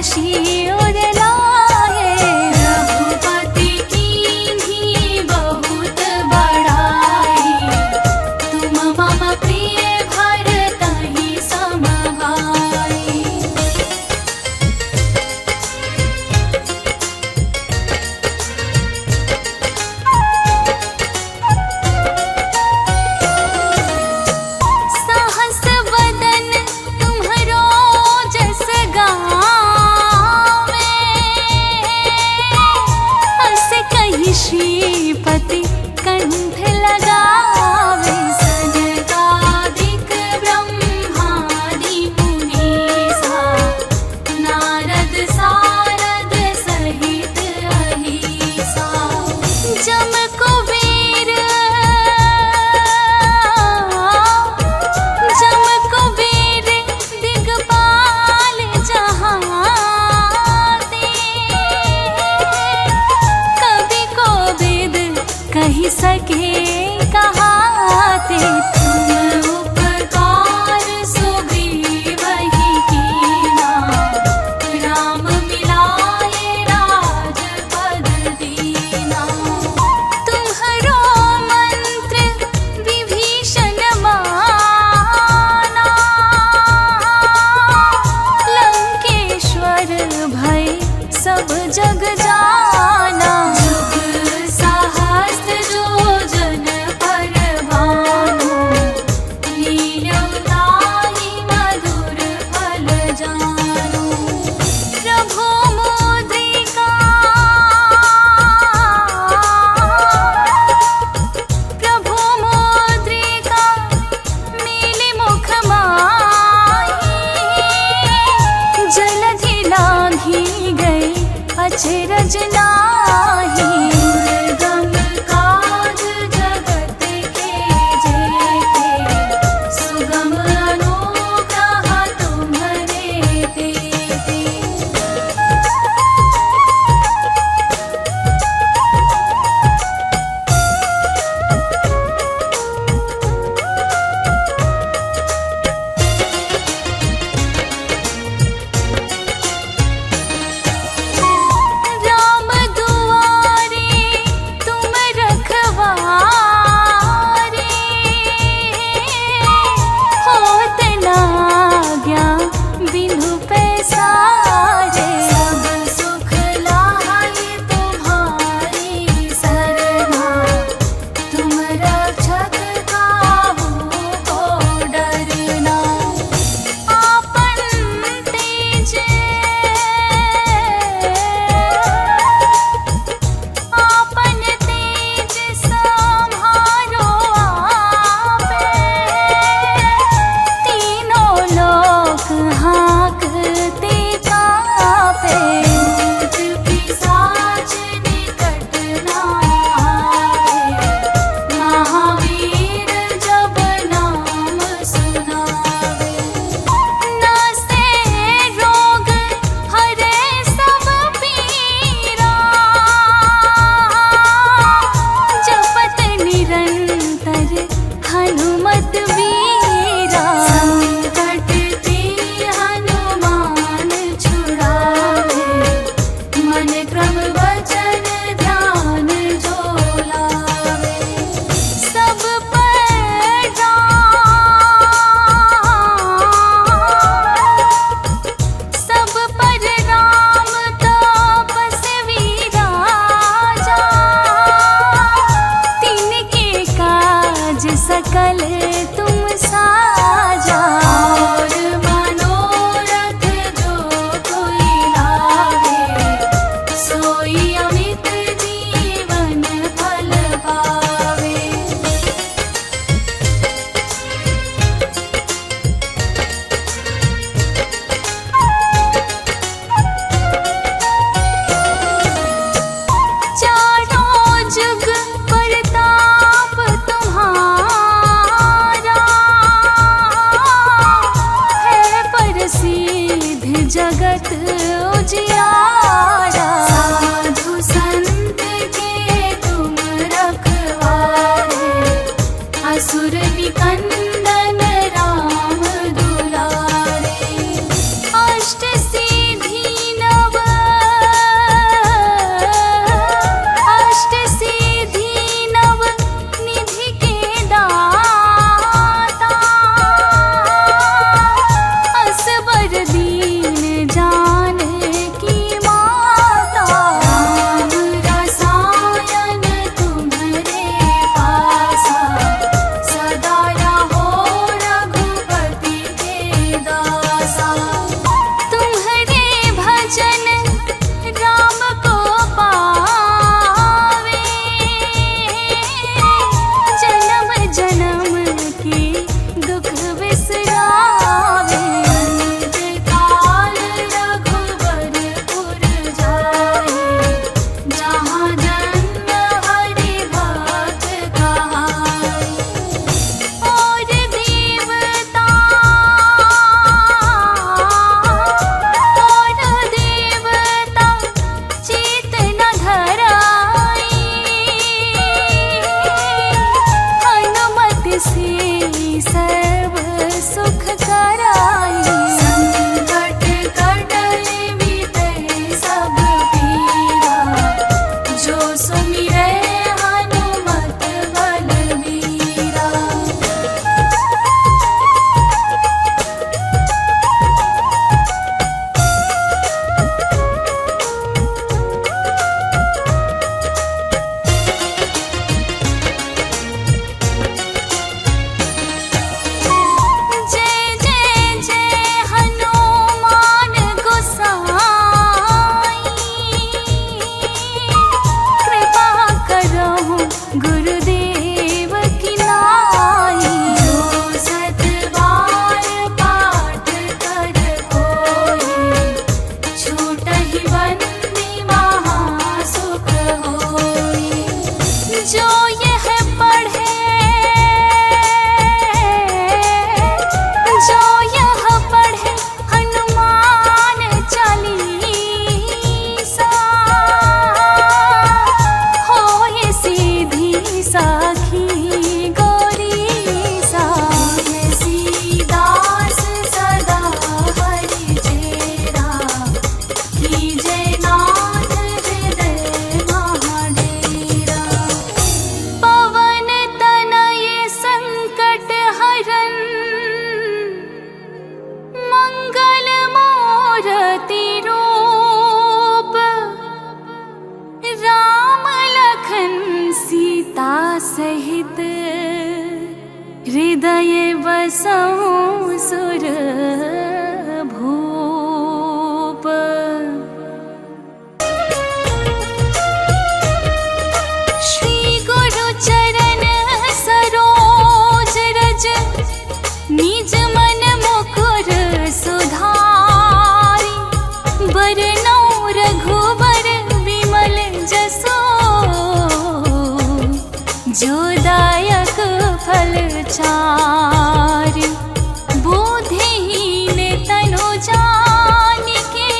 खुशी और लाए। रघुपति कीन्ही बहुत बड़ाई, तुम मम प्रिय भरतहि सम भाई। साहस बदन तुम्हरो जस गावें, अस कहि श्रीपति कंठ लगावे। सनकादिक ब्रह्मादि मुनीसा, नारद सारद सहित अहिसा। जम कुबेर दिगपाल जहाते, कवि कोविद कहि सके कहाते। तुम उपकार सुग्रीवहि कीना, राम मिलाए राजपद दीना। तुम्हरो मंत्र विभीषण माना, लंकेश्वर भय सब जग जाना। जुग सहस्त्र जो जन पर भानु, लील्यों ताहि मधुर फल जानु। प्रभु मुद्रिका, प्रभु मुद्रिका मिलि मुख माहि। जलधि लांघी गई अचरज नाही। दुर्गम काज जगत के जेते, सुगम अनुग्रह तुम्हरे तेते। राम दुआरे तुम रखवारे, होत न आज्ञा बिनु पैसारे। सब सुख लाए तुम्हारी सरना, तुम रक्षक काहू को डरना। आपन तेज आपन तेज सम्हारो आपे, तीनों लोक हाँकते काँपे। भूत पिशाच निकट न आवे, महावीर जब नाम सुनावे। नासे रोग हरे सब पीरा, जपत निरंतर हनुमत वीरा। संकट ते हनुमान छुड़ावे, मन क्रम वचन ध्यान जो लावे। सब पर सब पर राम तपस्वी राजा, तिनके काज सकल तुम साजा। और मनोरथ जो कोई लावे, सोई अमित जीवन फल पावे। चारों जुग प्रताप तुम्हारा, है प्रसिद्ध जगत उजियारा। साधु संत के तुम रखवारे, असुर निकंदन राम दुलारे। अष्ट सिद्धि हृदय बसऊं सुर भूप। श्री गुरु चरण सरोज रज निज मन मुकुर सुधारी। बरनौ रघुबर विमल जसो जो दायक फल चारि। बुद्धिहीन तनु जानिके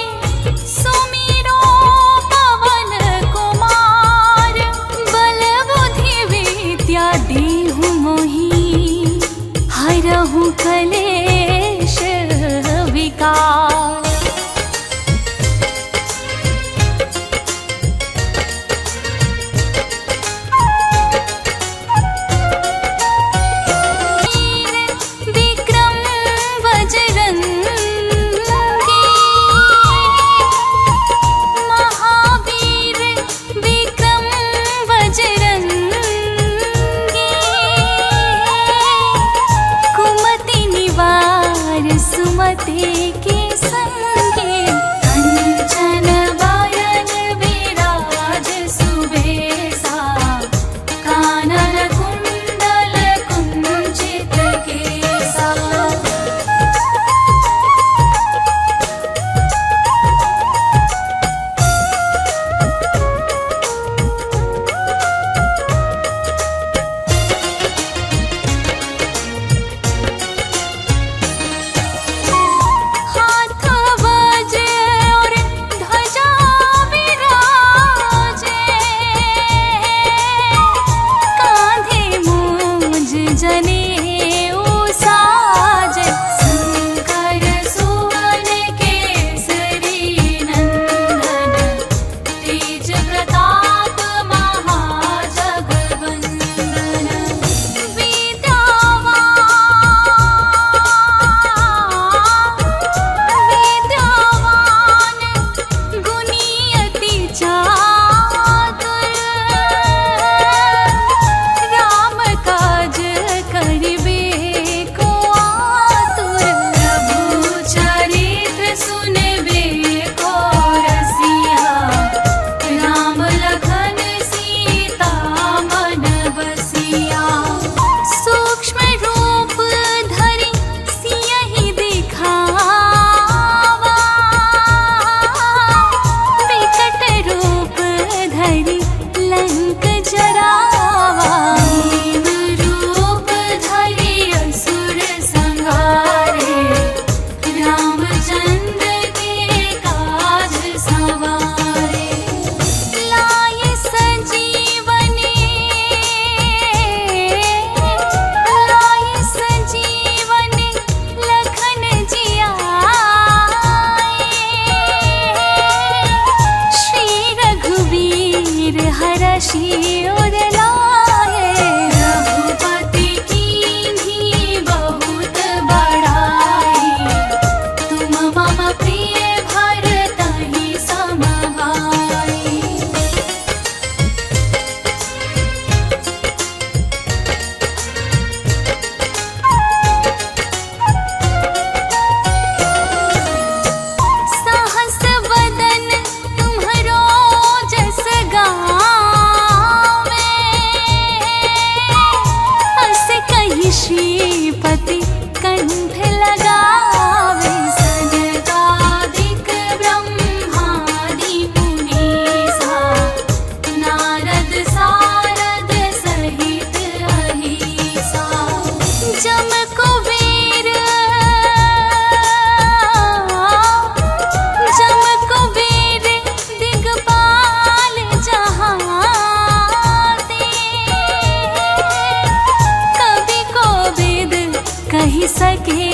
सुमिरो पवन कुमार। बल बुद्धि विद्या देहु मोहि हरहु कलेश विकार। सुमति के संगे कंचन बरन विराज सुबेसा। कानन कुंडल कुंचित केसा। रघुपति कीन्ही बहुत बड़ाई। तुम मम प्रिय भरतहि सम भाई। सहस वदन तुम्हरो जस गावें। अस कहि श्रीपति कंठ लगावे। सनकादिक ब्रह्मादि मुनीसा। नारद सारद सहित अहिसा। जम कुबेर दिगपाल जहाते। कवि कोविद कहि सके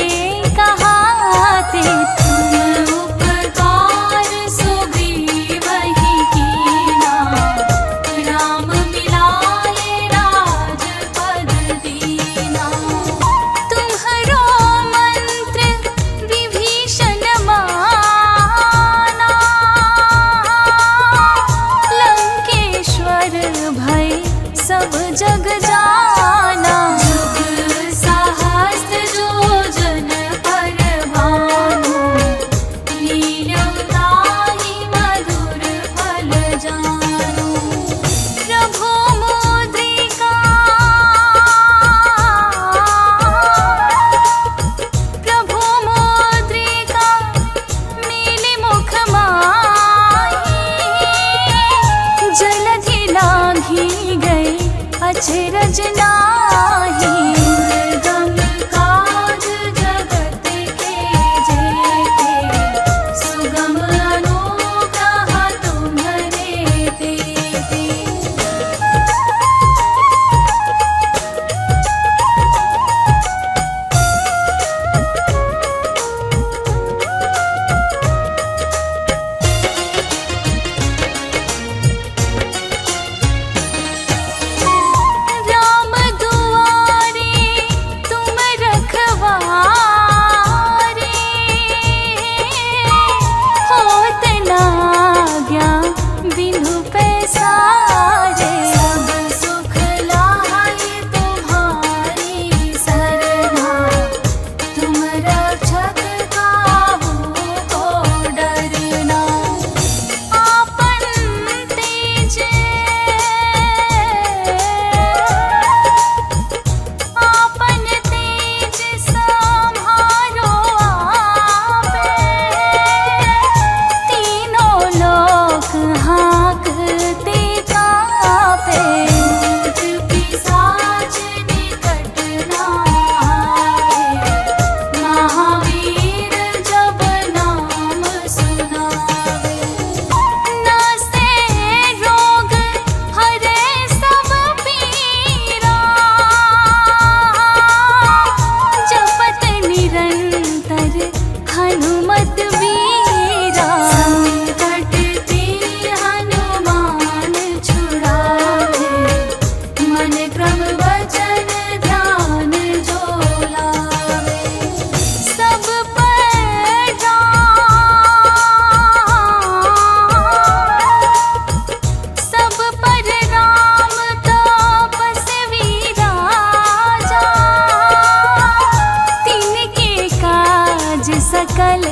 सकल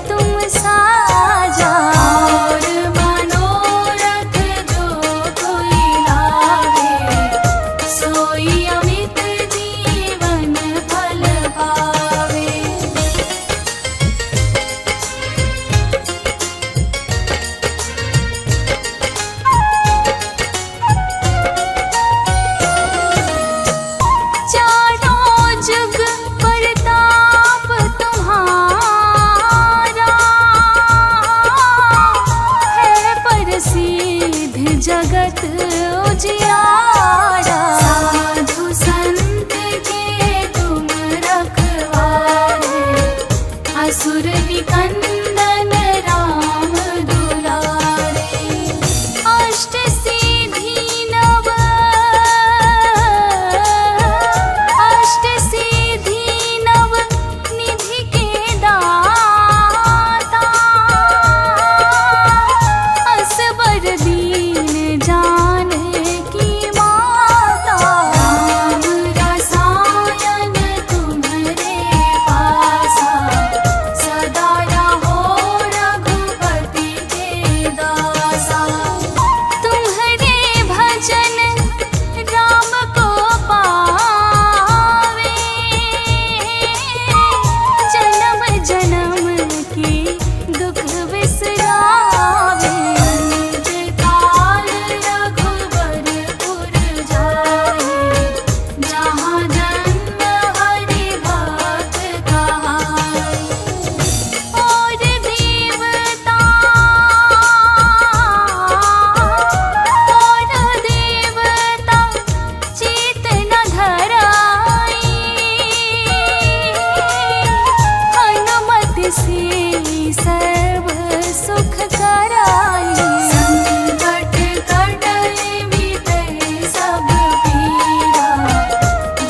तुम साजा। और मनोरथ जो कोई लावे, सोई अमित जीवन फल पावे। चारों जुग प्रताप तुम्हारा, है प्रसिद्ध जगत उजियारा। साधु संत के तुम रखवारे, असुर निकंदन राम दुलारे। अष्ट सिद्धि नव, अष्ट सिद्धि नव निधि के दाता। असबर दीन जानकी माता, राम रसायन तुम्हारे पासा। सदा रहो रघुपति के दासा, तुम्हारे भजन राम को पावे। जन्म जन्म की दुख बिसरावे। अंत काल रघुबरपुर जाए, जहाँ जन्म हरि भक्त कहाए। और देवता, और देवता चित न धराई। हनुमत से सर्व सुख कराई। संकट कटै मिटै सब पीरा,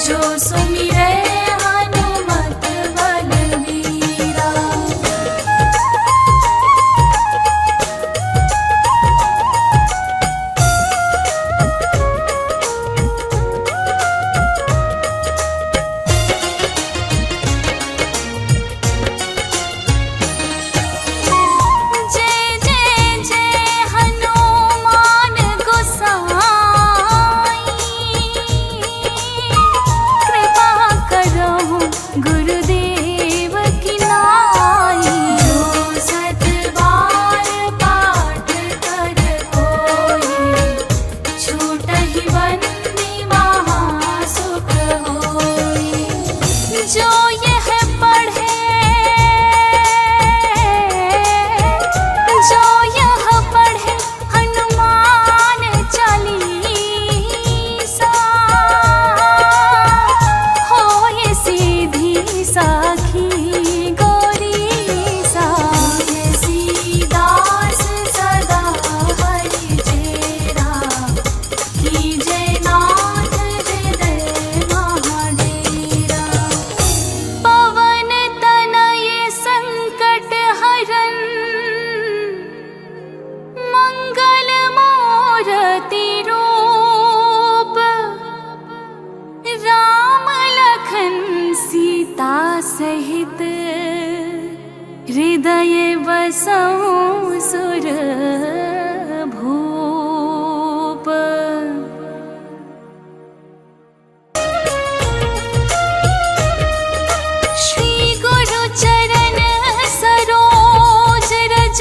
जो सुमिरै हनुमत बलबीरा। जय जय जय हनुमान गोसाई, कृपा करहु गुरुदेव की नाई। जो सत बार पाठ कर कोई, छूटहि बंदी महा सुख होई। जो यह पढ़े, जो यह पढ़े हनुमान चालीसा। होए सीधी साखी गौरीसा। तुलसीदास सदा हरि चेरा, कीजय नाथ हृदय महाडेरा। पवन तनय संकट हरन, मंगल मूरति रूप। राम लखन सीता सहित, हृदय बसहु सुर भूप। श्री गुरु चरण सरोज रज,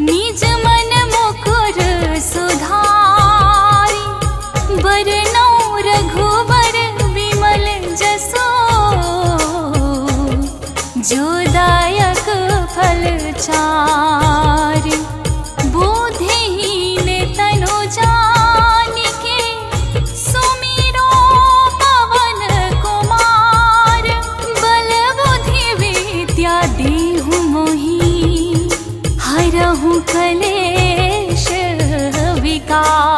निज मन मुकुर सुधारी। बरनौ रघुबर विमल जसो, जो दायक फल चारि। बुद्धिहीन तनु जानिके, सुमिरो पवन कुमार। बल बुद्धि विद्या देहु मोहि, हरहु कलेश विकार।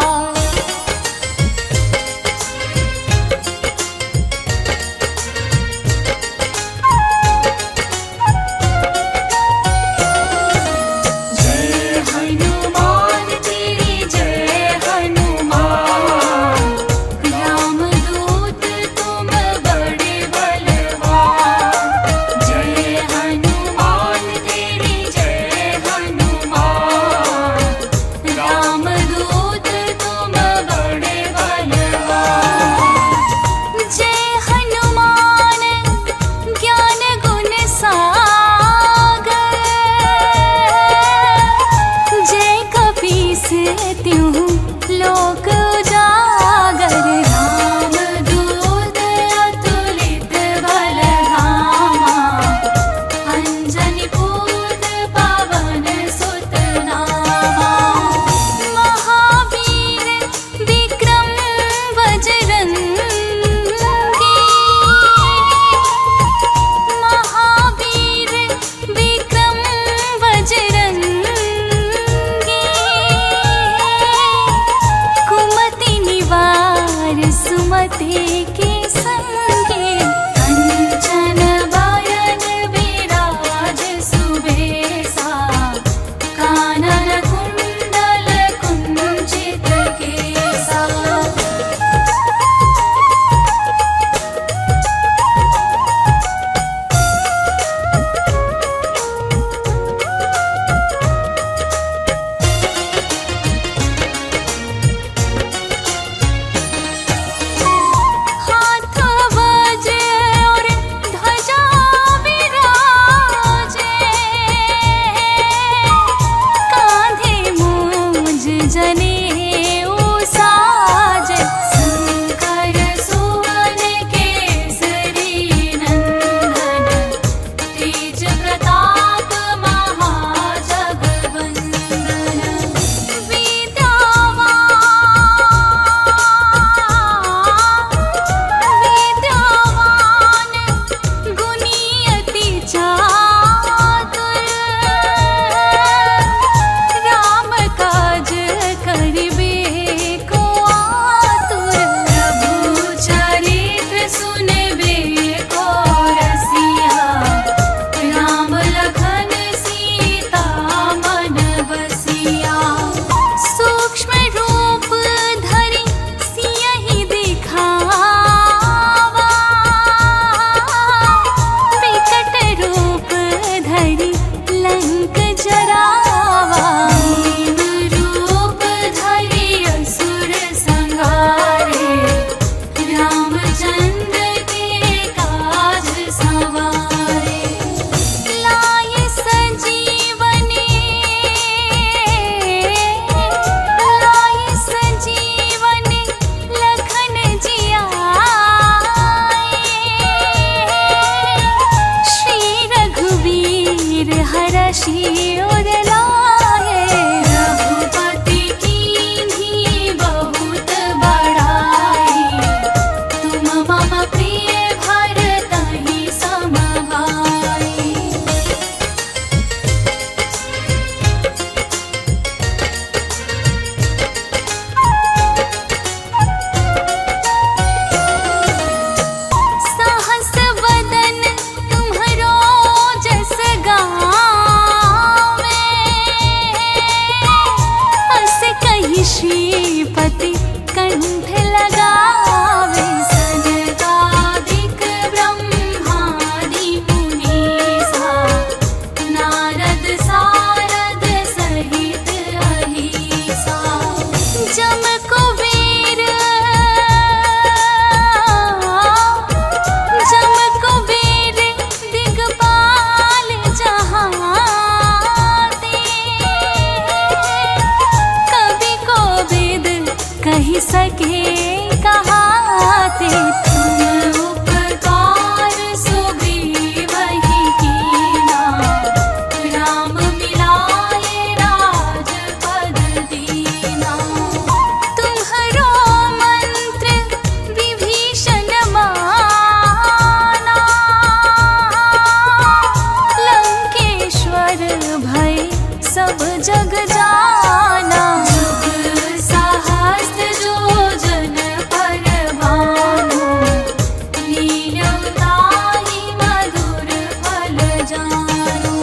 हनुमान शशि उर लाए। रघुपति कीन्ही बहुत बड़ाई, तुम मम प्रिय भरतहि सम भाई। सहस वदन तुम्हरो जस गावें, अस कहि श्रीपति कंठ लगावे। सनकादिक ब्रह्मादि मुनीसा, नारद सारद सहित अहिसा। जम कुबेर दिगपाल जहाते, कवि कोविद कहि सके कहाते। तुम उपकार सुग्रीवहि कीना, राम मिलाए राजपद दीना। तुम्हरो मंत्र विभीषण माना, लंकेश्वर भय सब जग जाना। जुग सहस्त्र योजन पर भानु, लील्यों ताहि मधुर फल जानु।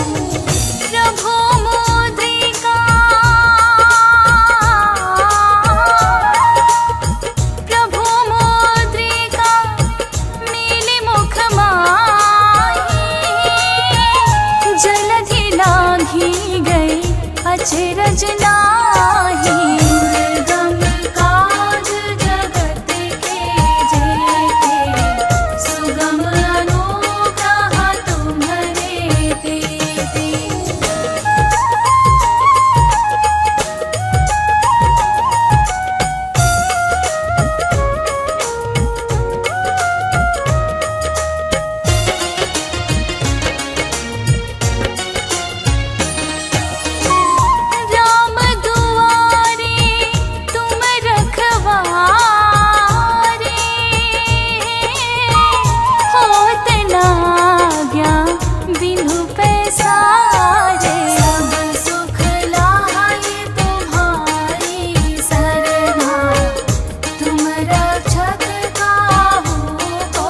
प्रभु मुद्रिका, प्रभु मुद्रिका मिलि मुख माहि। जलधि लांघि गए अचरज नाही। दुर्गम काज जगत के जेते, सुगम अनुग्रह तुम्हरे तेते। राम दुआरे तुम रखवारे, होत न आज्ञा बिनु पैसारे। सब सुख लाए तुम्हारी सरना, तुम रक्षक काहू को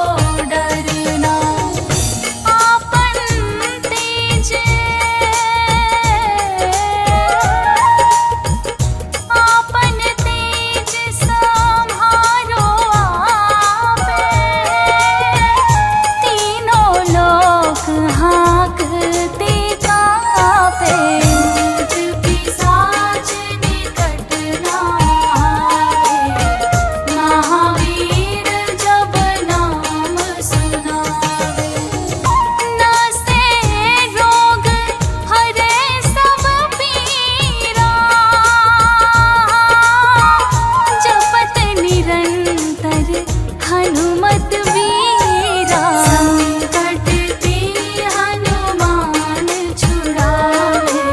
डरना। आपन तेज आपन तेज सम्हारो आपे, तीनों लोक हाँकते काँपे। भूत पिशाच निकट न आवे, महावीर जब नाम सुनावे। नासे रोग हरे सब पीरा, जपत निरंतर हनुमत वीरा। संकट ते हनुमान छुड़ावे,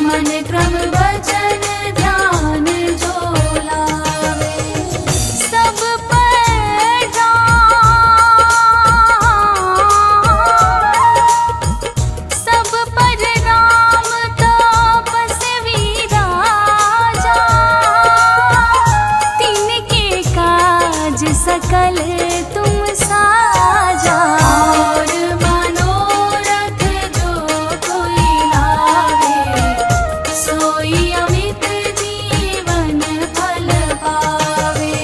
मन क्रम वचन ध्यान जो लावे। सब पर सब पर राम तपस्वी राजा, तिनके काज सकल तुम साजा। और मनोरथ जो कोई लावे, सोई अमित जीवन फल पावे।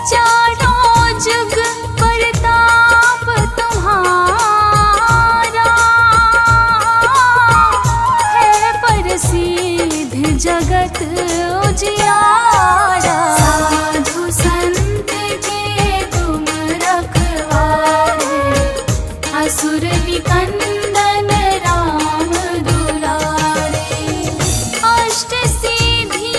चारों जुग प्रताप तुम्हारा, है प्रसिद्ध जगत उजियारा। साधु संत के तुम रखवारे, असुर निकंदन राम दुलारे। अष्ट सिद्धि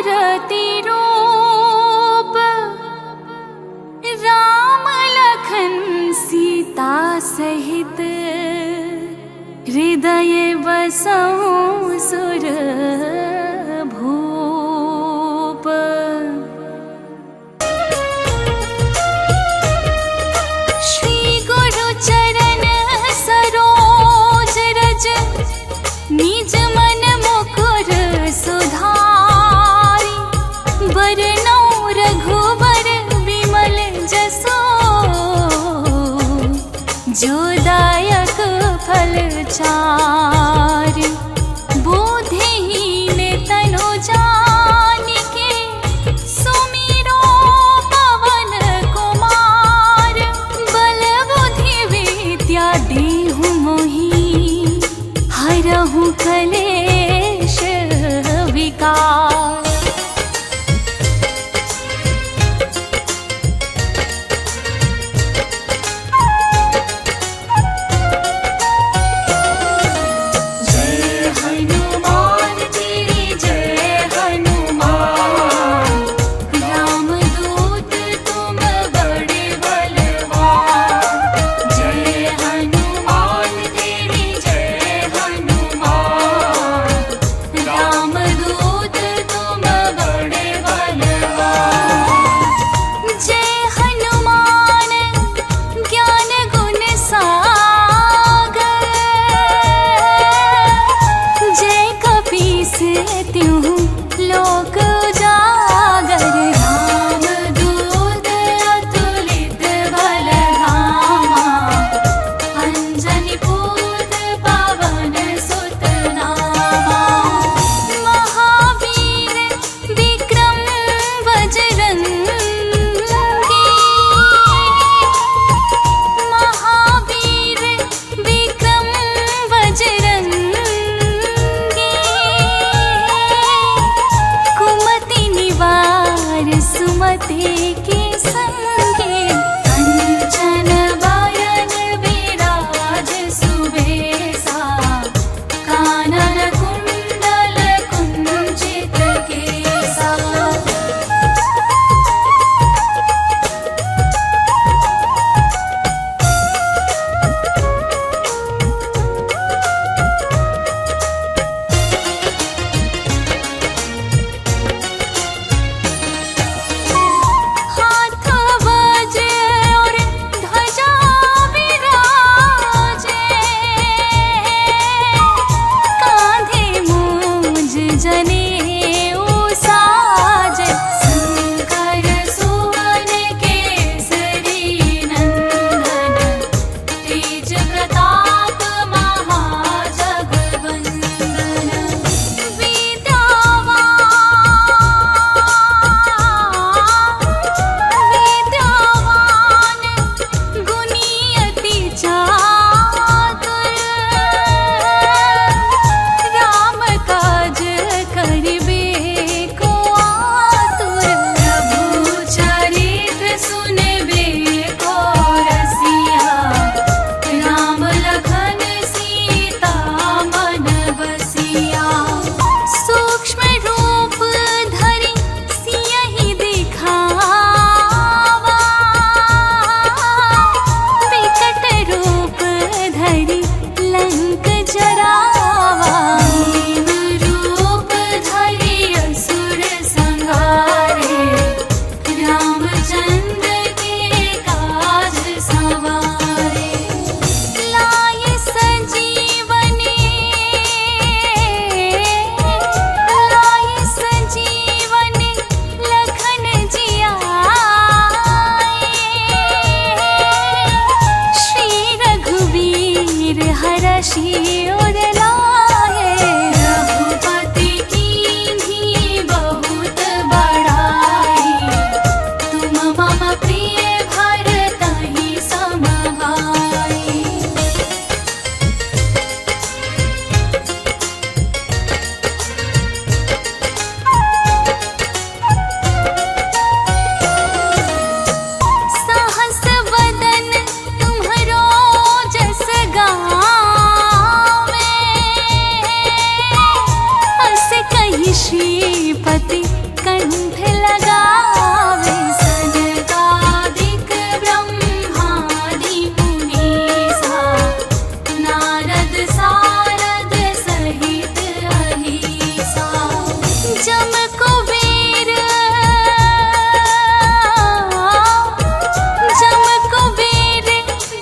रति रूप राम लखन सीता सहित हृदय बसहु सुर भूप। श्री गुरु चरण सरोज रज निज मन मुकुर सुधारी। बरनौ रघुबर विमल जसो जो दायक फल चारि। बुद्धिहीन तनु जानिके सुमिरो पवन कुमार। बल बुद्धि विद्या देहु मोहि हरहु कलेश विकार। लोक उजागर राम दूत अतुलित बल धामा। अंजनी पुत्र पवन सुत नामा। महावीर विक्रम बजरंगी। महावीर विक्रम बजरंगी। सुमति के संगे कंचन बरन विराज सुबेसा। कानन कुंडल कुंचित केसा। जनेऊ साज शंकर सुवन केसरी नंदन। तेज प्रताप महाजगवंदन। विद्यावान गुणी अति चातुर। राम काज करिबे को आतुर। प्रभु चरित सुनबे को रसिया। राम लखन सीता मन बसिया। सूक्ष्म रूप धरि सियहि दिखावा। विकट रूप धरि लंक जरावा। रूप धरि असुर संहारे। रामचंद्र के काज सवारे। लाय संजीवनी। लाय संजीवनी लखन जियाए। श्री रघुवीर हरषि उर लाए। रघुपति कीन्ही बहुत बड़ाई। तुम मम प्रिय भरतहि सम भाई। सहस वदन तुम्हरो जस गावे। अस कहि श्रीपति कुबेर जम कुबेर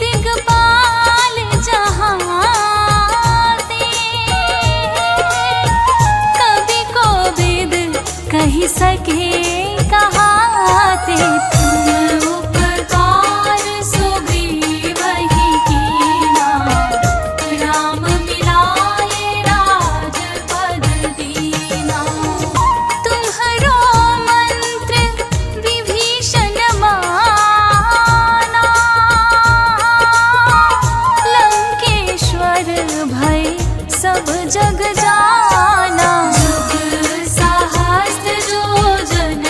दिगपाल जहाते कवि को वेद कही सके कहाते तुम उपकार सुग्रीव ही कीना राम मिलाए राजपद दीना तुम्हरो मंत्र विभीषण माना लंकेश्वर भय सब जग जाना जुग सहस्त्र जो जन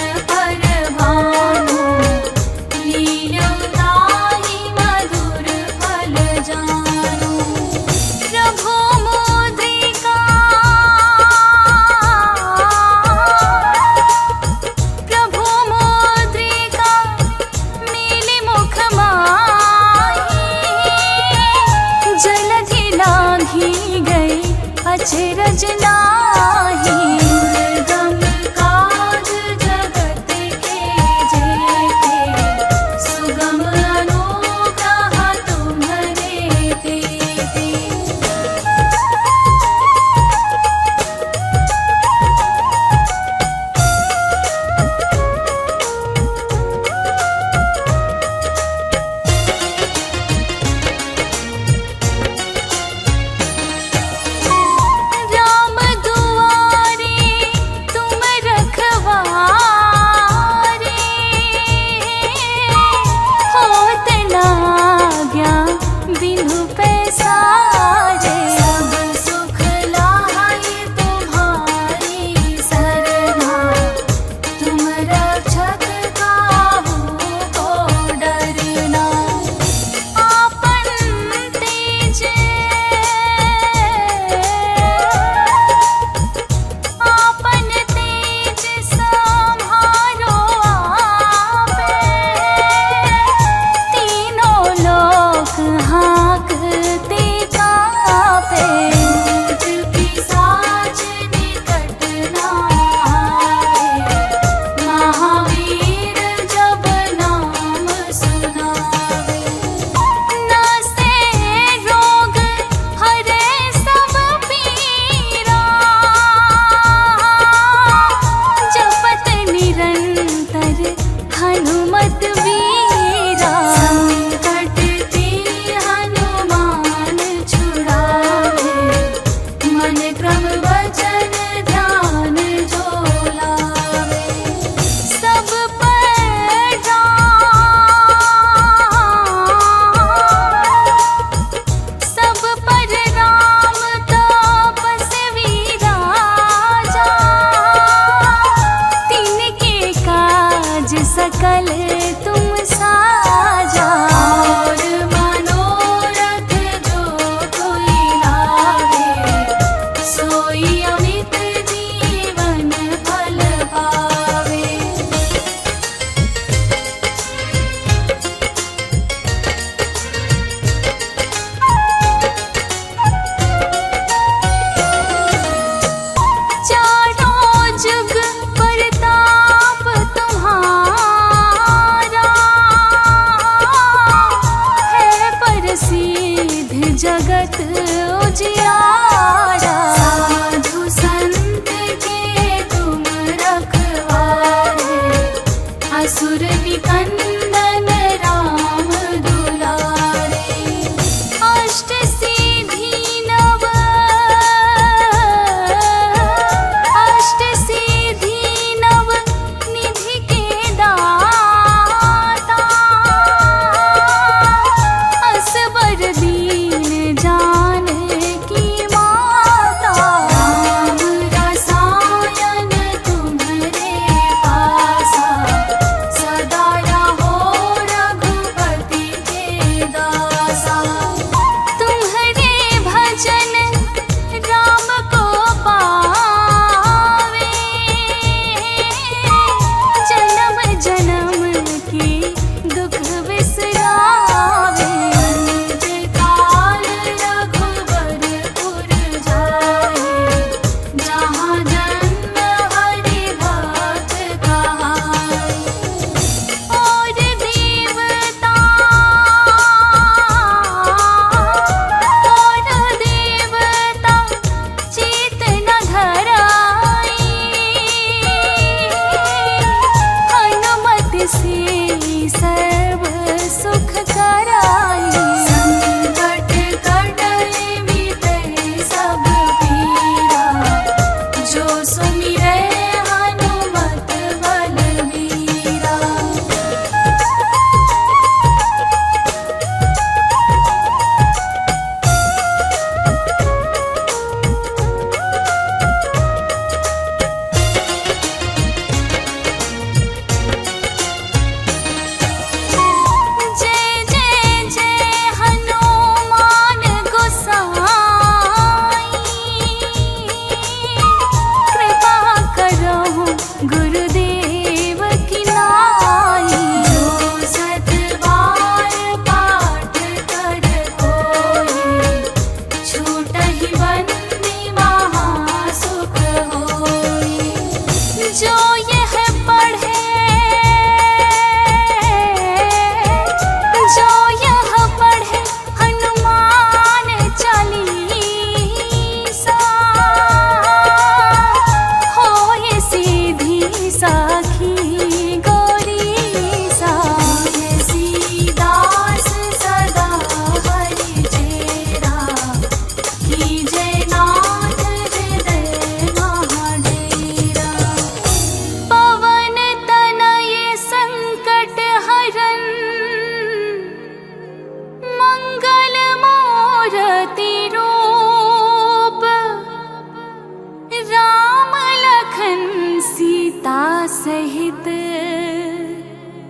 सहित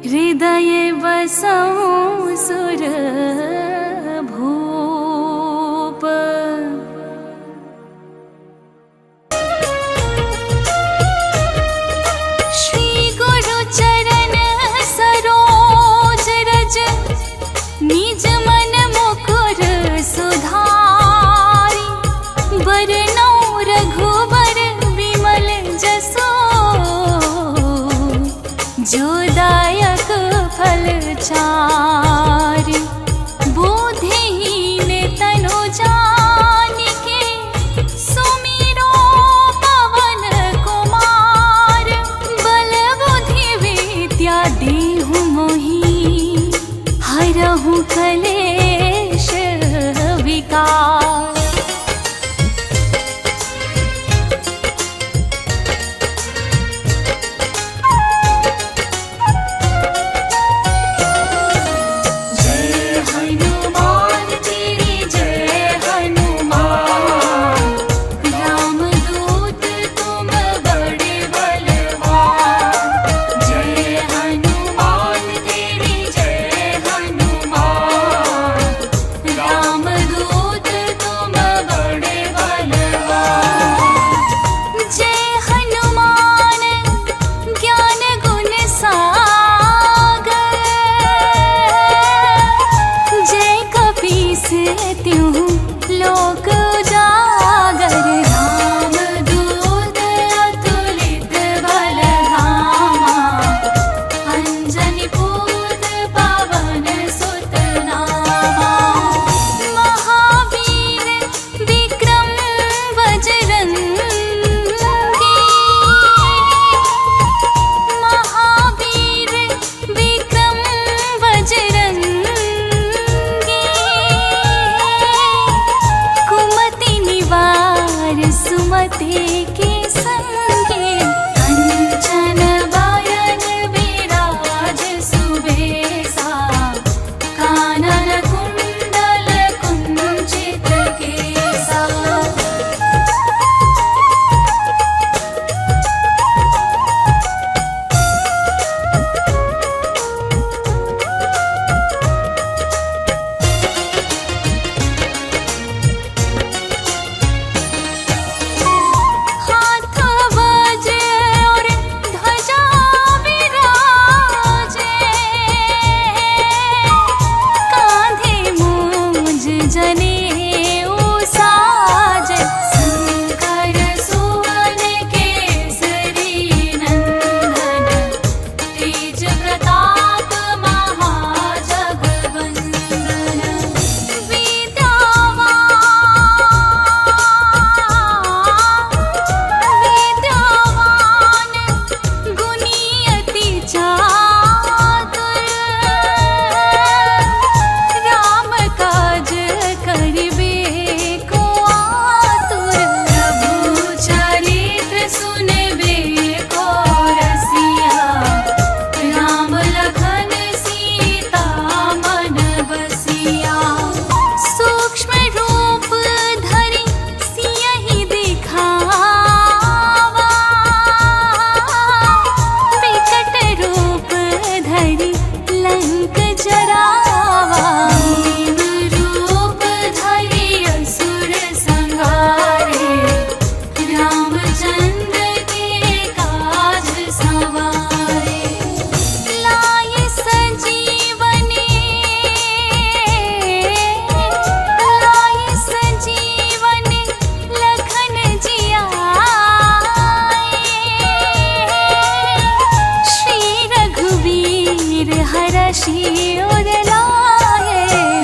हृदय बसऊं सुर भूप। श्री गुरु चरण सरोज रज निज मन मुकुर सुधारी। बरनौ रघुबर विमल जसो जो दायक फल चारि। बुद्धिहीन तनु जानिके सुमिरो पवन कुमार। बल बुद्धि विद्या देहु मोहि हरहु कलेश विकार। लोक उजागर राम दूत अतुलित बल धामा। अंजनी पूत पवन सुत नामा। महावीर विक्रम बजरंगी। महावीर विक्रम बजरंगी। सुमति के संगे कंचन बरन विराज सुबेसा। कानन कुंडल कुंचित केसा।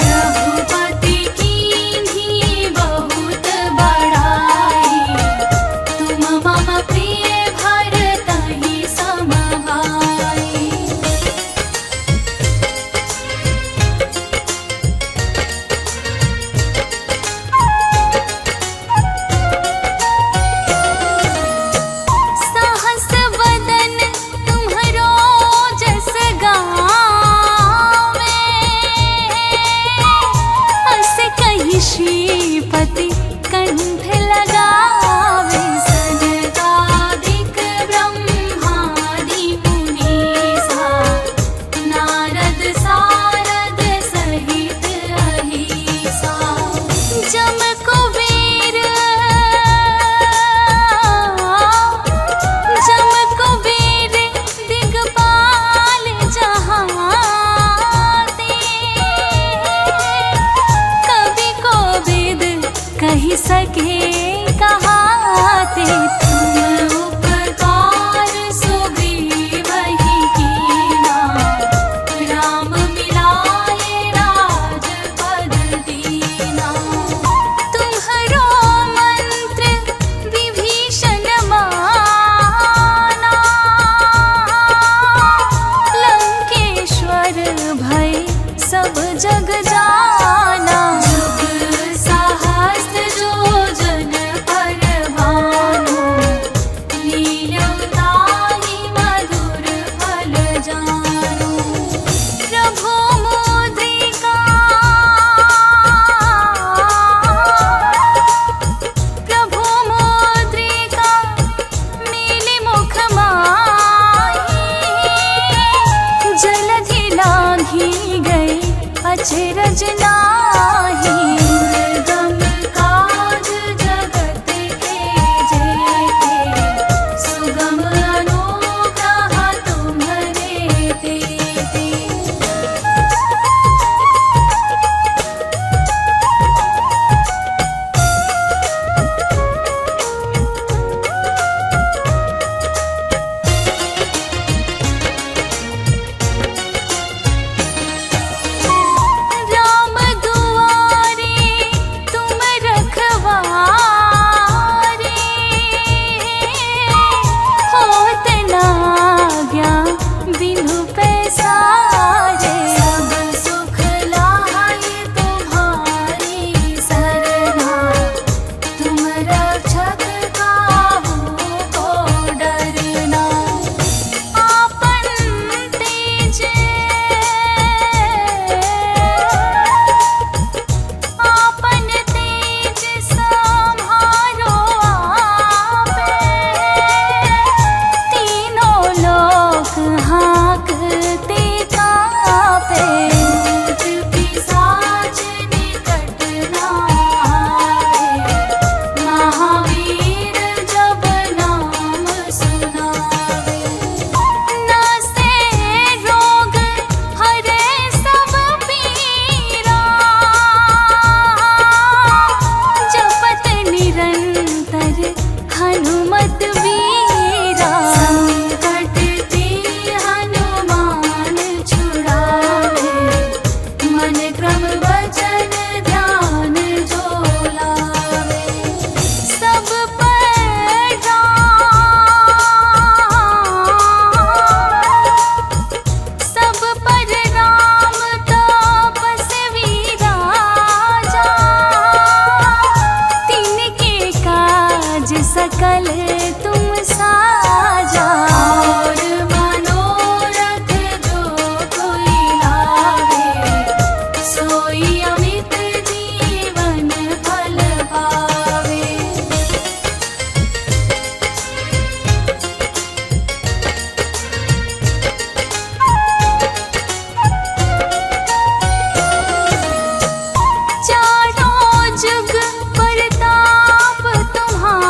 रघुपति कीन्ही बहुत बड़ाई। तुम मम प्रिय भरतहि सम भाई। सहस वदन तुम्हरो जस गावै। जज नाही। दुर्गम काज जगत के जेते, सुगम अनुग्रह तुम्हरे तेते। राम दुआरे तुम रखवारे, होत न आज्ञा बिनु पैसारे। सब सुख लाए तुम्हारी सरना, तुम रक्षक काहू को डरना। आपन तेज आपन तेज सम्हारो आपे, तीनों लोक हाँकते काँपे। भूत पिशाच निकट न आवे, महावीर जब नाम सुनावे। नासे रोग हरे सब पीरा, जपत निरंतर हनुमत वीरा। संकट ते हनुमान छुड़ावे, मन क्रम वचन ध्यान जो लावे। सब पर सब पर राम तपस्वी राजा, तिनके काज सकल तुम साजा। और मनोरथ जो कोई लावे, सोई अमित जीवन फल पावे। चारों जुग प्रताप तुम्हारा,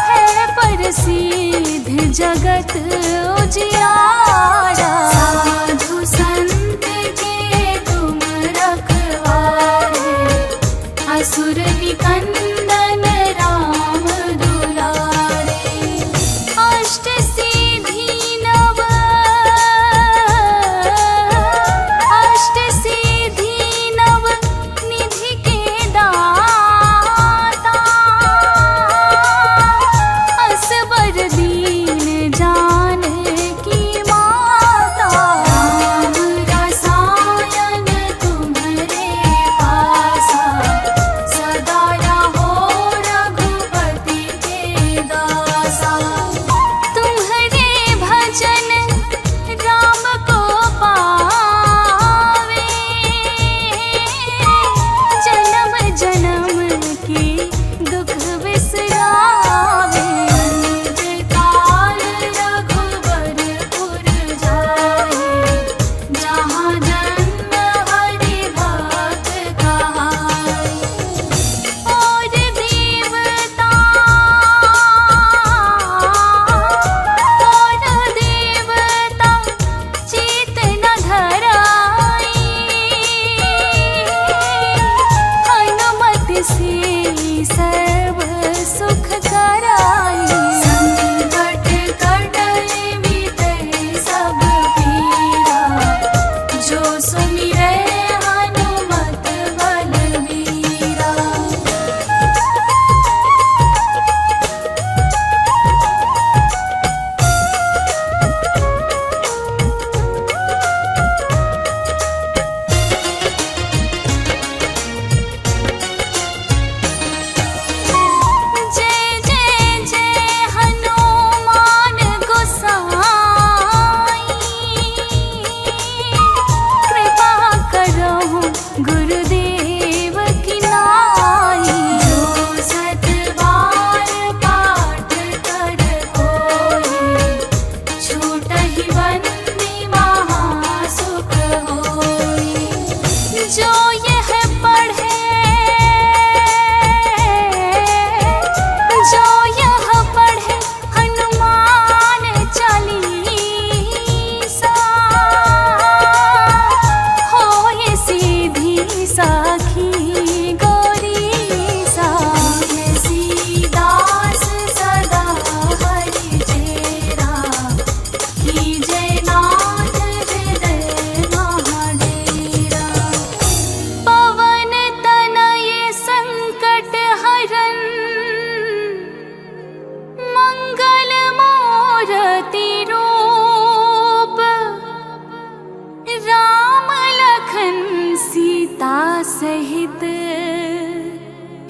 है प्रसिद्ध जगत उजियारा। साधु संत के तुम रखवारे, असुर निकंदन राम दुलारे। अष्ट सिद्धि नव निधि के दाता, असबर दीन जान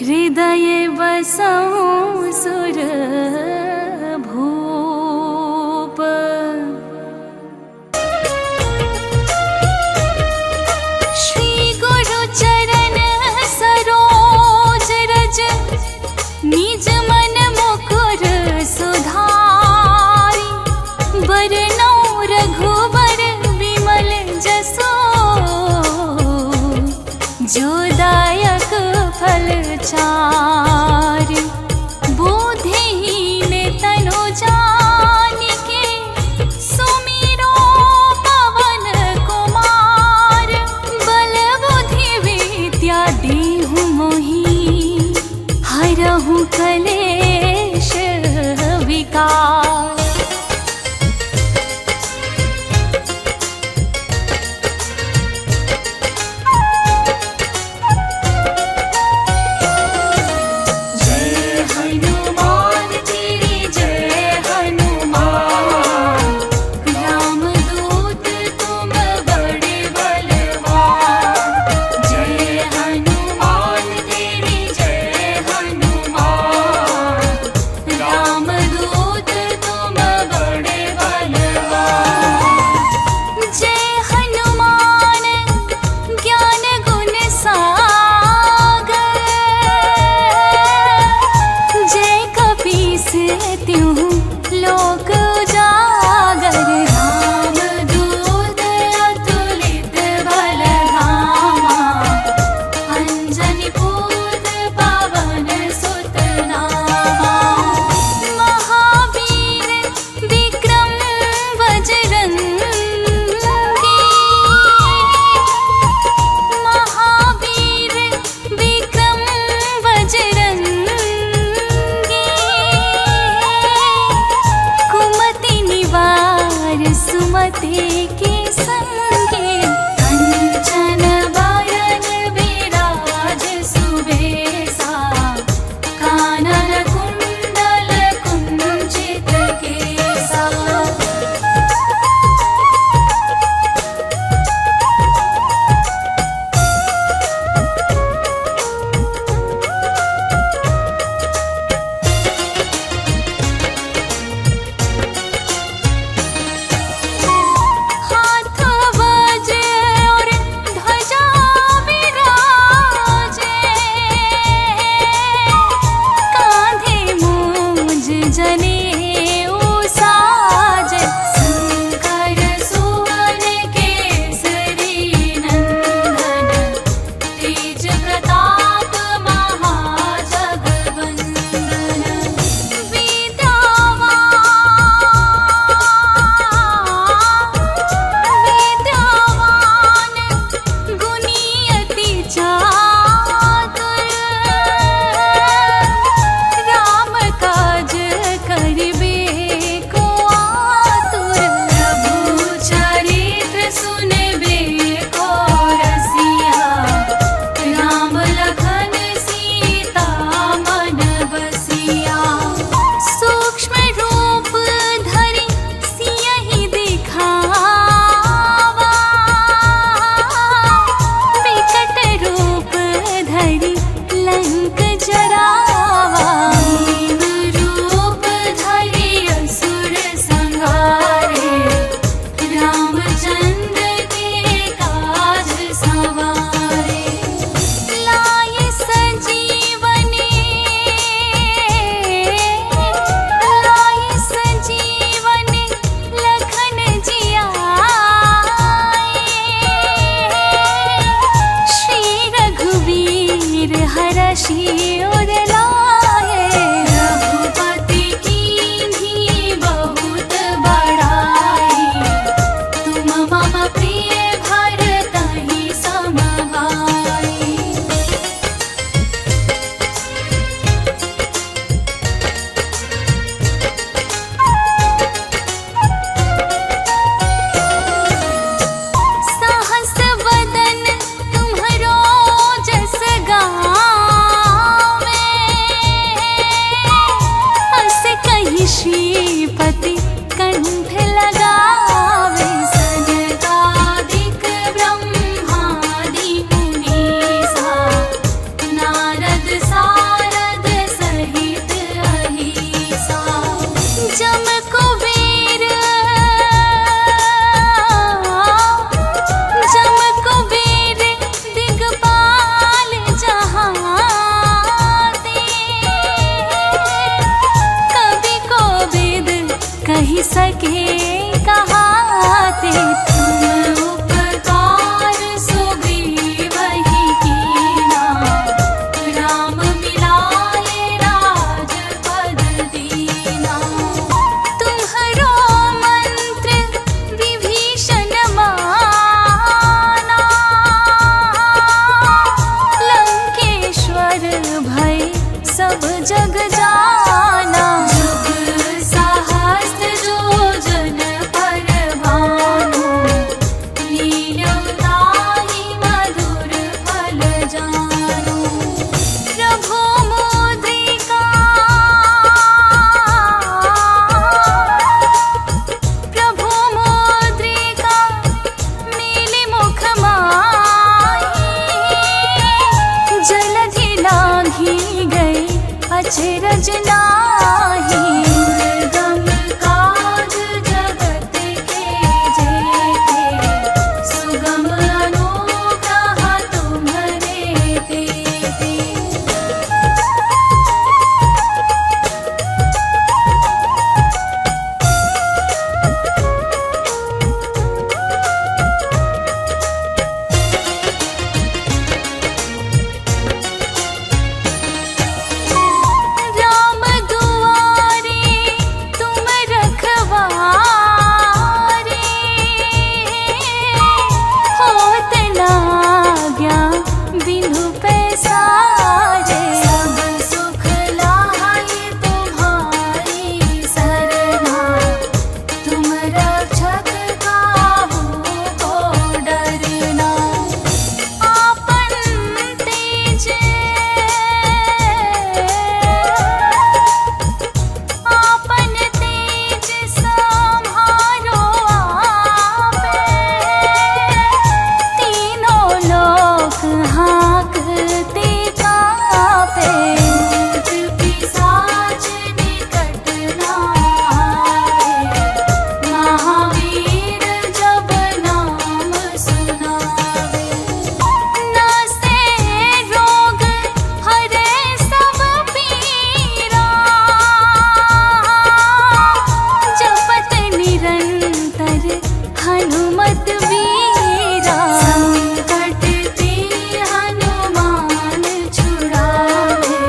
हृदय बसऊं सुर भूप। श्री गुरु चरण सरोज रज निज मन मुकुर सुधारी। बरनौ रघुबर विमल जसो जो दायक फल चारि। बुद्धिहीन तनु जानिके सुमिरो पवन कुमार। बल बुद्धि विद्या देहु मोहि हरहु कलेश विकार। सुमति के संगे कंचन बरन विराज सुबेसा। कानन कुंडल कुंचित केसा। रघुपति कीन्ही बहुत बड़ाई। तुम मम प्रिय भरतहि सम भाई। सहस वदन तुम्हरो जस गावें। अस कहि श्रीपति कंठ लगावे। सनकादिक ब्रह्मादि मुनीसा नारद सा सके कहाते। तुम उपकार सुग्रीव ही कीना, राम मिलाए राजपद दीना। तुम्हरो मंत्र विभीषण माना, लंकेश्वर भय सब जग जाना। जुग सहस्त्र जो जन पर भानु, लील्यों ताहि मधुर फल जानु। प्रभु मुद्रिका, प्रभु मुद्रिका मिलि मुख माहि। जलधि लांघि गए अचरज नाही। दुर्गम काज जगत के जेते, सुगम अनुग्रह तुम्हरे तेते। राम दुआरे तुम रखवारे, होत न आज्ञा बिनु पैसारे। सब सुख लाहि तुम्हारी सरना, तुम रक्षक काहू को डरना। आपन तेज, आपन तेज सम्हारो आपे। तीनों लोक हाँकते काँपे। भूत पिशाच निकट न आवे, महावीर जब नाम सुनावे। नासे रोग हरे सब पीरा, जपत निरंतर हनुमत वीरा। संकट ते हनुमान छुड़ावे,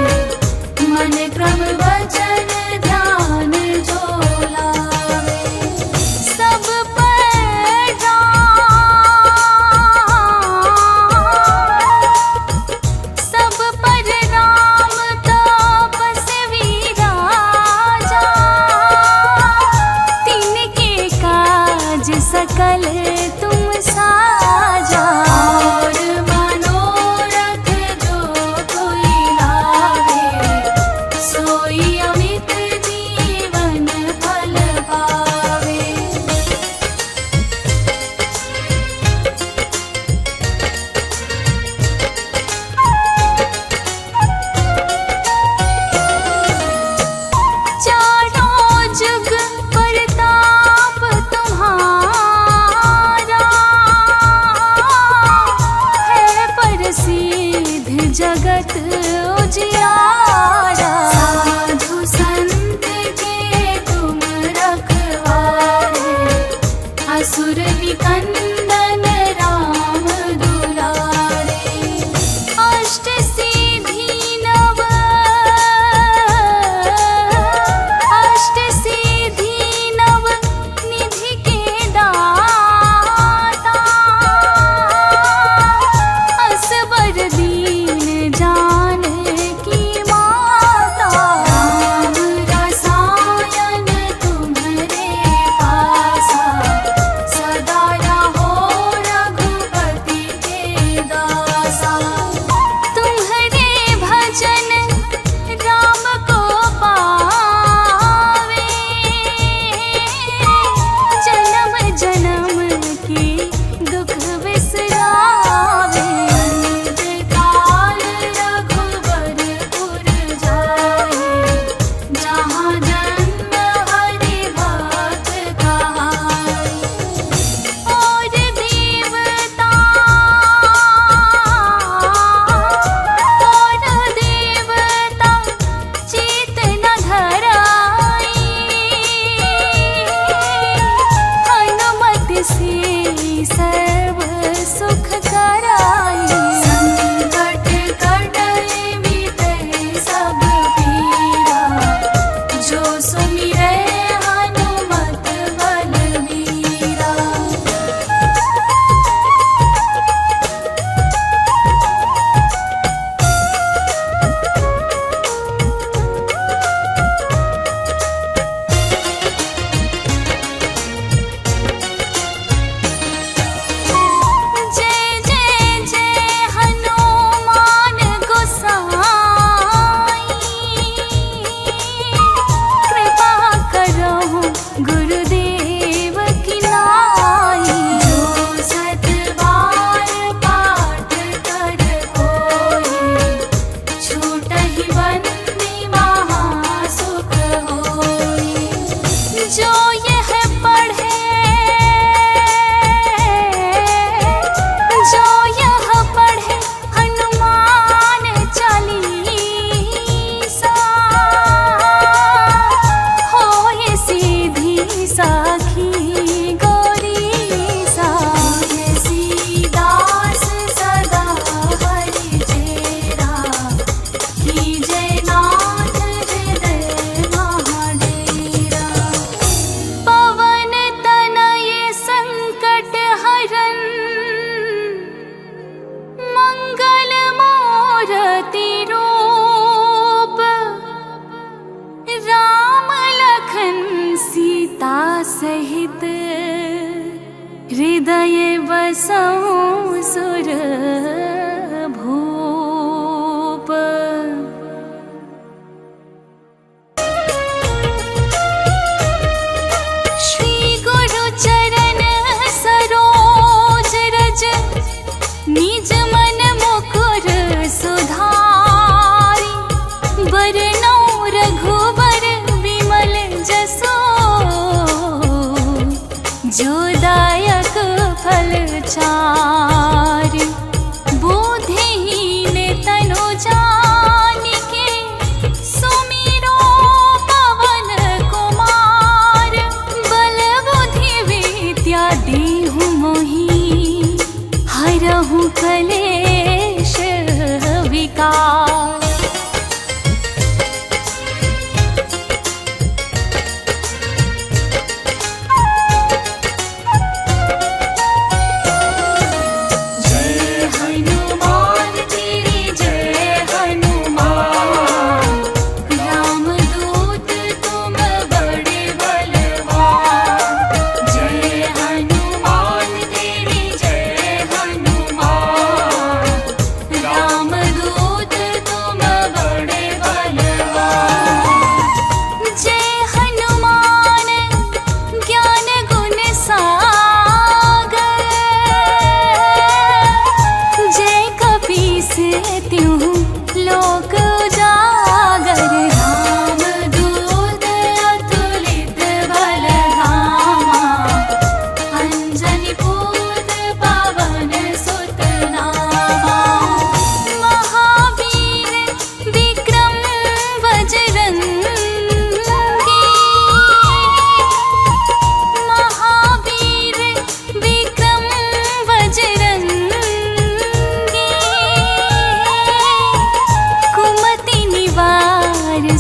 मन क्रम वचन ध्यान जो लावे। सब पर सब पर राम तपस्वी राजा। तिनके काज सकल तुम साजा। और मनोरथ जो कोई लावे, सोई अमित जीवन फल पावे। चारों जुग प्रताप तुम्हारा, है प्रसिद्ध जगत उजियारा। साधु संत के तुम रखवारे, असुर निकंदन राम दुलारे। अष्ट सिद्धि नव, अष्ट सिद्धि नव निधि के दाता। असबर दीन जानकी माता। हृदय बसऊं सुर भूप। श्री गुरु चरण सरोज रज निज मन मुकुर सुधारी। बरनौ रघुबर विमल जसो जो दायक फल चारि। बुद्धिहीन तनु जानिके सुमिरो पवन कुमार। बल बुद्धि विद्या देहु मोहि हरहु कलेश विकार।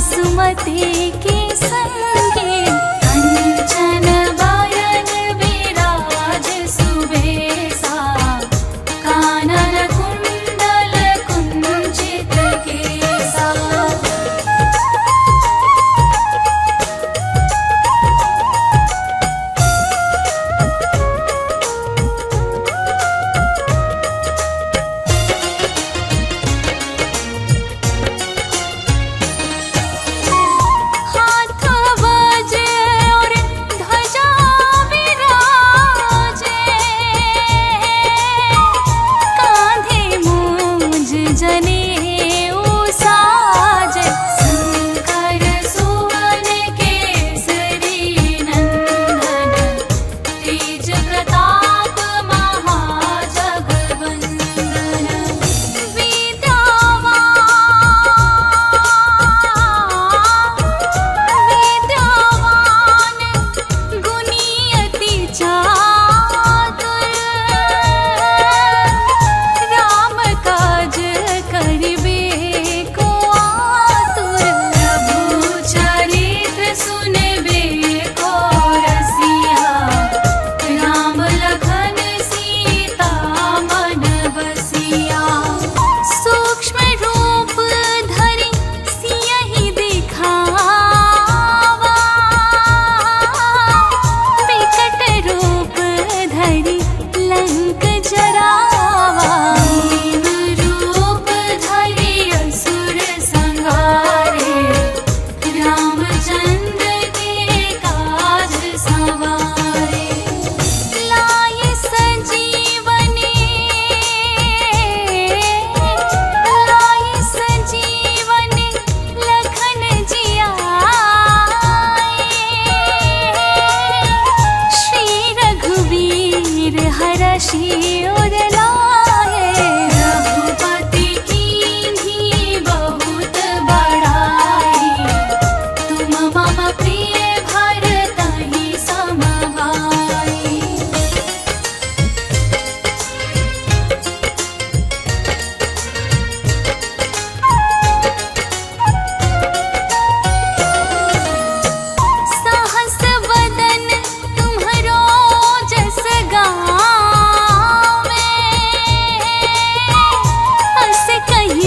सुमति के संगे कंचन बरन विराज सुबेसा। कानन कुंडल कुंचित केसा।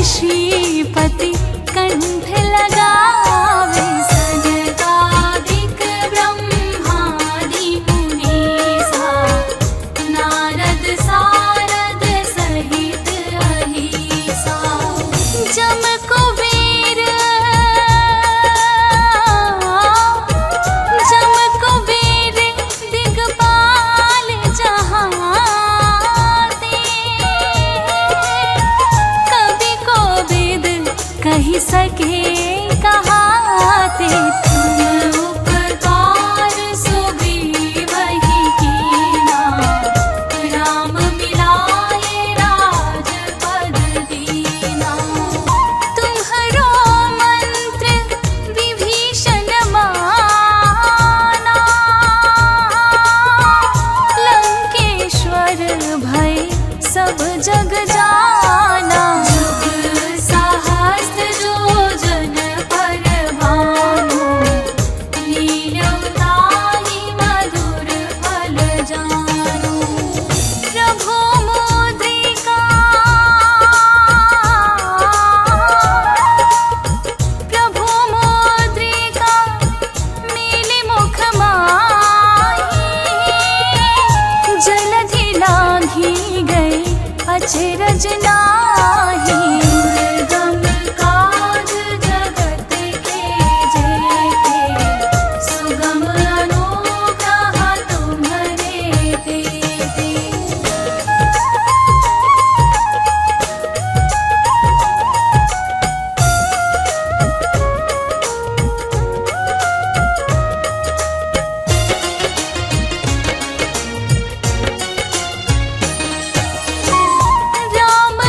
श्रीपति कंठ लगावे सनका अचरज नाही। दुर्गम काज जगत के जेते, सुगम अनुग्रह तुम्हरे तेते। राम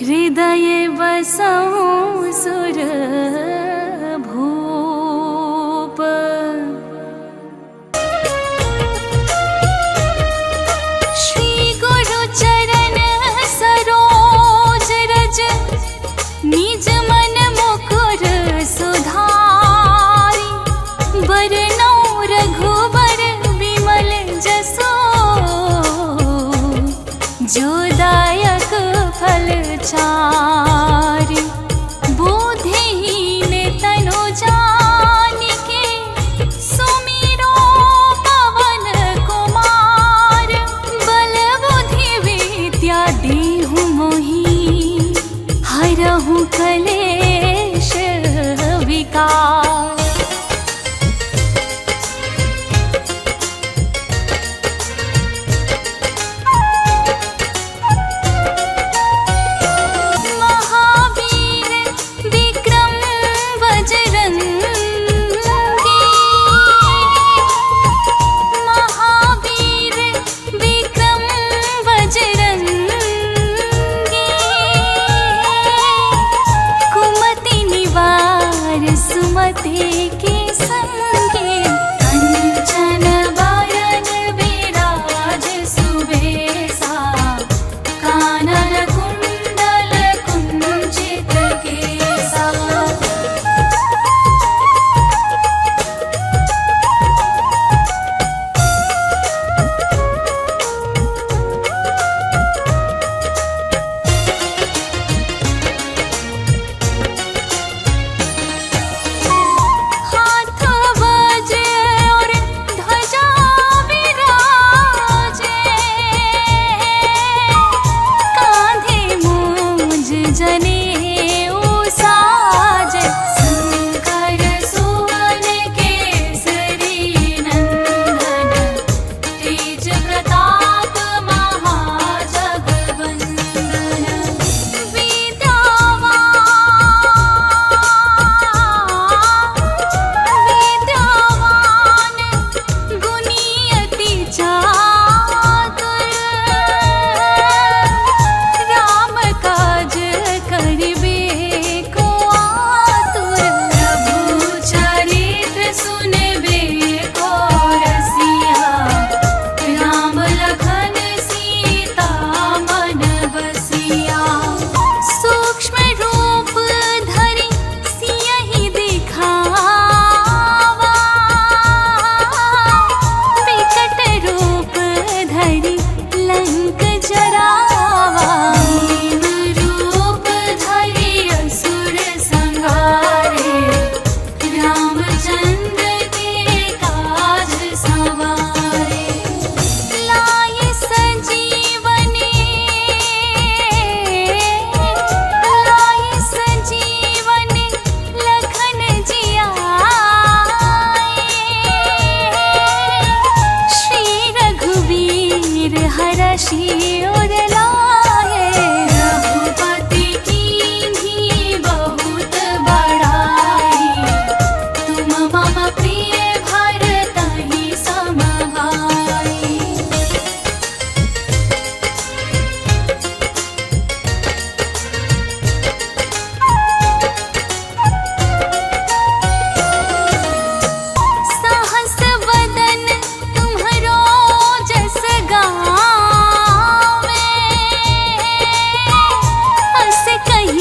हृदय बसऊं सुर भूप। श्री गुरु चरण सरोज रज निज मन मुकुर सुधारी। बरनौ रघुबर विमल जसो जो दायक फल चारि। बुद्धिहीन तनु जानिके सुमिरो पवन कुमार। बल बुद्धि विद्या देहु मोहि हरहु कलेश विकार। सुमति के संगे कंचन बरन विराज सुबेसा। कानन कुंडल कुंचित केसा।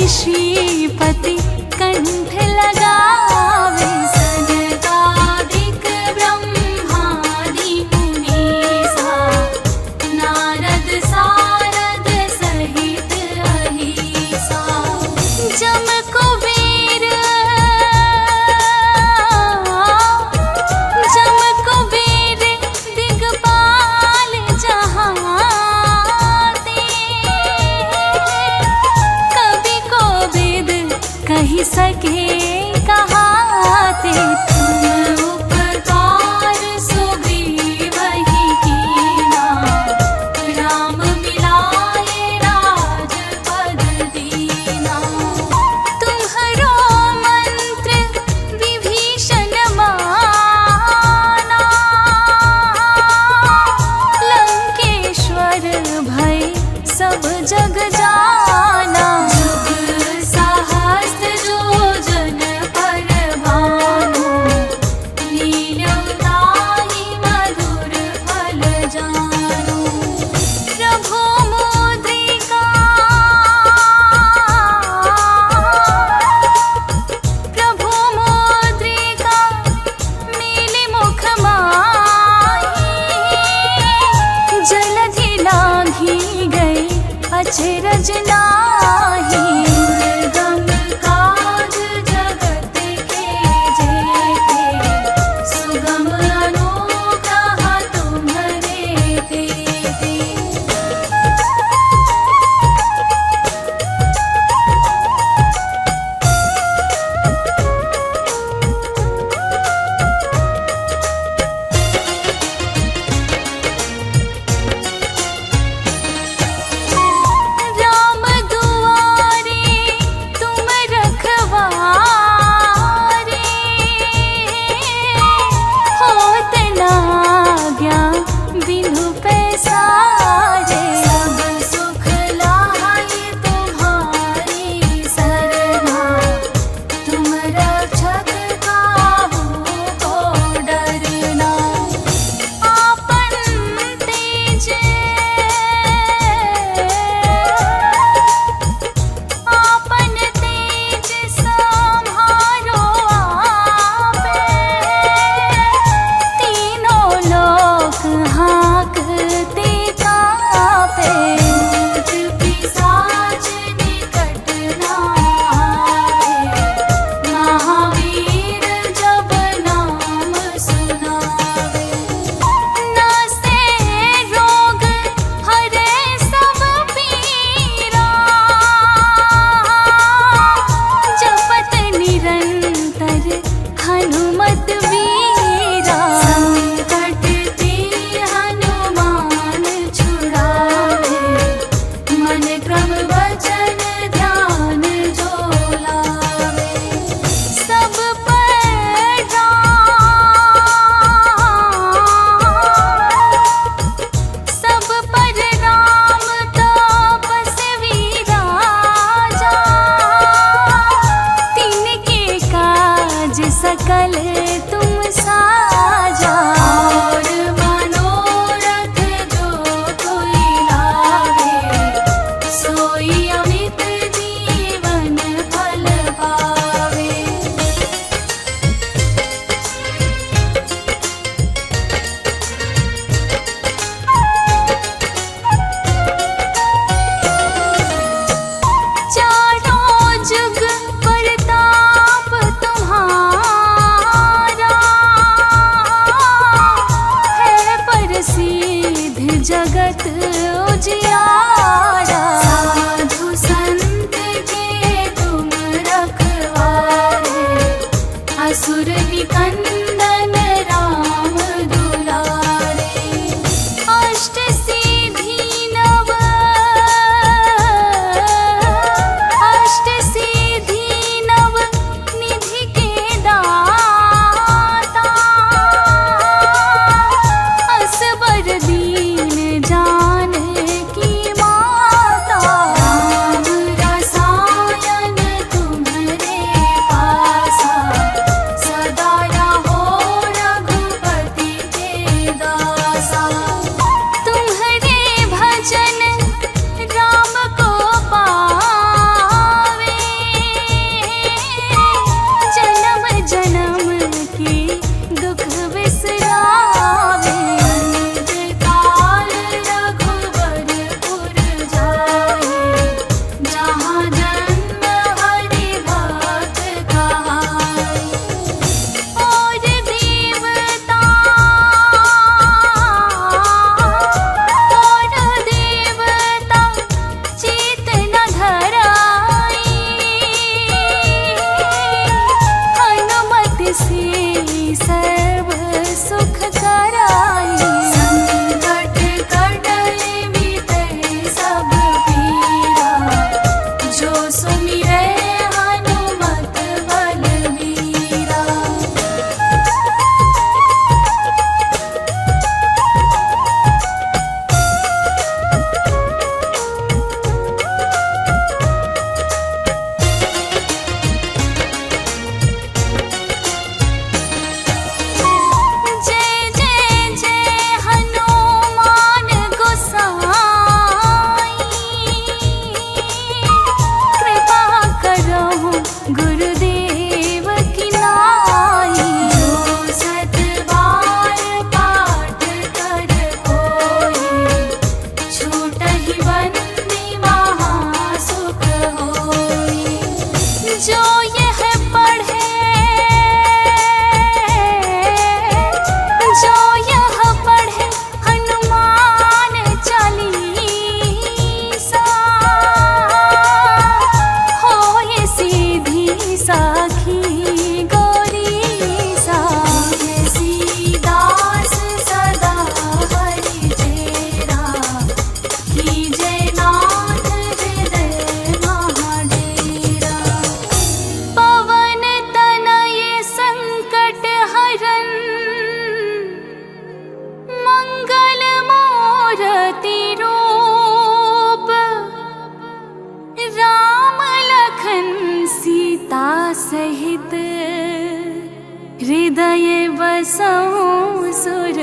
श्रीपति कंठ लगावे। सनकादिक ब्रह्मादि मुनीसा। नारद सारद सहित अहिसा। जम कुबेर दिगपाल जहाते। कवि कोविद कही सके कहाते। तुम उपकार सुग्रीव ही कीना। राम मिलाए राजपद दीना। तुम्हरो मंत्र विभीषण माना। लंकेश्वर भय सब जग जाना। साखी गौरी सा। तुलसीदास सदा हरि चेरा, कीजे नाथ हृदय महाडेरा। पवन तनय संकट हरन, मंगल मूरति रूप। राम लखन सीता सहित, हृदय बसौ सुर